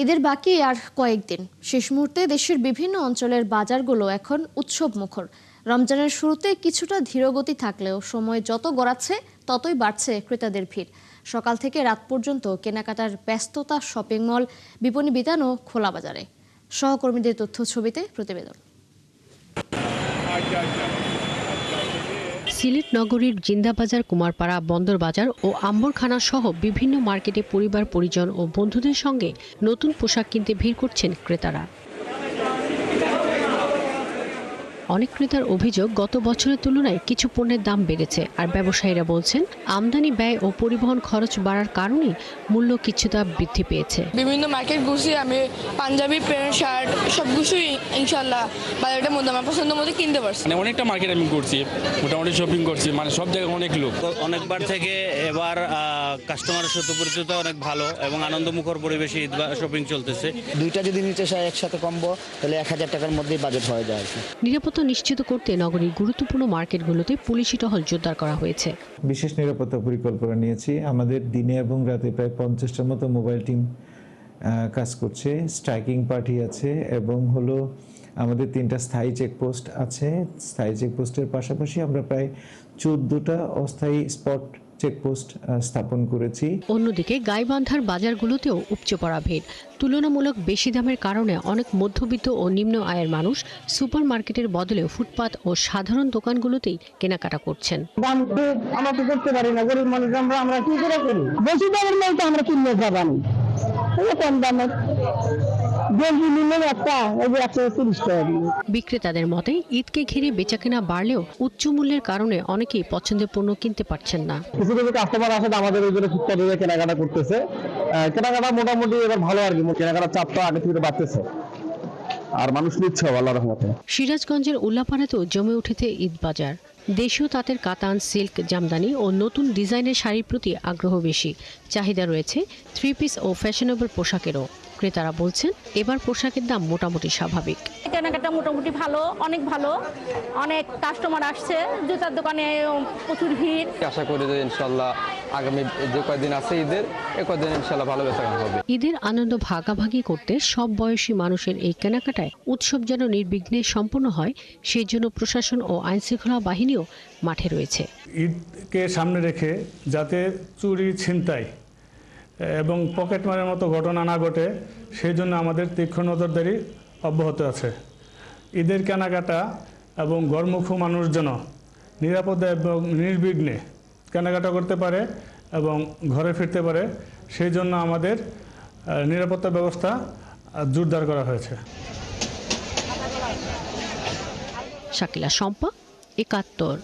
ঈদের বাকি আর কয়েকদিন। শেষ মুহূর্তে দেশের বিভিন্ন অঞ্চলের বাজারগুলো এখন উৎসব মুখর। রমজানের শুরুতে কিছুটা ধীরগতি থাকলেও সময় যত গড়াচ্ছে ততই বাড়ছে ক্রেতাদের ভিড়। সকাল থেকে রাত পর্যন্ত কেনাকাটার ব্যস্ততা শপিং মল, বিপণী বিতান ও খোলা বাজারে। সহকর্মীদের তথ্য ছবিতে প্রতিবেদন। সিলেট নগরীর জিন্দাবাজার, কুমারপাড়া, বন্দরবাজার ও আম্বরখানা সহ বিভিন্ন মার্কেটে পরিবার, পরিজন ও বন্ধুদের সঙ্গে নতুন পোশাক কিনতে ভিড় করছেন ক্রেতারা। অনেক ক্রেতার অভিযোগ, গত বছরের তুলনায় কিছু পণ্যের দাম বেড়েছে। আর ব্যবসায়ীরা বলছেন, আমদানি ব্যয় ও পরিবহন খরচ বাড়ার কারণে মূল্য কিছুটা বৃদ্ধি পেয়েছে। বিভিন্ন মার্কেট ঘুরছি আমি, পাঞ্জাবি, প্যান্ট, শার্ট সব কিছুই ইনশাল্লাহ বাজারটার মধ্যে আমার পছন্দের মধ্যে কিনতে পারছি। অনেকটা মার্কেট আমি ঘুরছি, মোটামুটি শপিং করছি, সব জায়গায় অনেক লোক। অনেকবার থেকে এবার কাস্টমারের সাথে পরিচিত অনেক ভালো এবং আনন্দমুখর পরিবেশে ঈদ শপিং চলতেছে। দুইটা যদি নিতে চাই একসাথে কমবো তাহলে 1000 টাকার মধ্যেই বাজেট হয়ে যায়। নিরাপত্তা নিশ্চিত করতে নগরীর গুরুত্বপূর্ণ মার্কেটগুলোতে পুলিশি টহল জোরদার করা হয়েছে। বিশেষ নিরাপত্তা পরিকল্পনা নিয়েছি। আমাদের দিনে এবং রাতে প্রায় 50টার মতো মোবাইল টিম কাজ করছে, স্ট্রাইকিং পার্টি আছে এবং আমাদের 3টা স্থায়ী চেকপোস্ট আছে। স্থায়ী চেকপোস্টের পাশাপাশি আমরা প্রায় 14টা অস্থায়ী স্পট চেকপোস্ট স্থাপন করেছি। অন্যদিকে গাইবান্ধার বাজারগুলোতেও উপচে পড়া ভিড়। তুলনামূলক বেশি দামের কারণে অনেক মধ্যবিত্ত ও নিম্ন আয়ের মানুষ সুপার মার্কেটের বদলে ফুটপাত ও সাধারণ দোকানগুলোতেই কেনাকাটা করছেন। দাম আমরা তো করতে পারি না, গরিব মানুষ আমরা কি করে করি? বেশি দামের মাল তো আমরা কিনতে পারি না, কম দামের বিক্রেতাদের মতে ঈদকে ঘিরে বেচাকেনা বাড়লেও উচ্চ মূল্যের কারণে অনেকেই পছন্দের পণ্য কিনতে পারছেন না। কিছু কিছু কাস্টমার আসে আমাদের ওই জন্য ফুটপাত দিয়ে কেনাকাটা করতেছে। কেনাকাটা মোটামুটি এবার ভালো আর কি, কেনাকাটার চাপটা আগে থেকে বাড়তেছে আর মানুষ নিচ্ছে আল্লাহর রহমতে। সিরাজগঞ্জের উল্লাপাড়াতেও জমে উঠেছে ঈদ বাজার। দেশীয় তাঁতের কাতান, সিল্ক, জামদানি ও নতুন ডিজাইনের শাড়ির প্রতি আগ্রহ বেশি। চাহিদা রয়েছে 3 পিস ও ফ্যাশনেবল পোশাকেরও। ক্রেতারা বলছেন, এবার পোশাকের দাম মোটামুটি স্বাভাবিক। কেনাকাটা মোটামুটি ভালো, অনেক ভালো, অনেক কাস্টমার আসছে। জুতার দোকানে প্রচুর ভিড়। আশা করি যে ইনশাল্লাহ আগামী যে কয়েকদিন আছে ঈদের, এই কয়েকদিন ইনশাল্লাহ ভালো বেচাকেনা হবে। ঈদের আনন্দ ভাগাভাগি করতে সব বয়সী মানুষের এই কেনাকাটায় উৎসব যেন নির্বিঘ্নে সম্পন্ন হয়, সেই জন্য প্রশাসন ও আইনশৃঙ্খলা বাহিনীও মাঠে রয়েছে। ঈদকে সামনে রেখে যাতে চুরি, ছিনতাই এবং পকেটমারের মতো ঘটনা না ঘটে, সেই জন্য আমাদের তীক্ষ্ণ নজরদারি অব্যাহত আছে। ঈদের কেনাকাটা এবং ঘরমুখী মানুষ যেন নিরাপদে এবং নির্বিঘ্নে কেনাকাটা করতে পারে এবং ঘরে ফিরতে পারে, সেই জন্য আমাদের নিরাপত্তা ব্যবস্থা জোরদার করা হয়েছে। শাকিলা শম্পা, ৭১।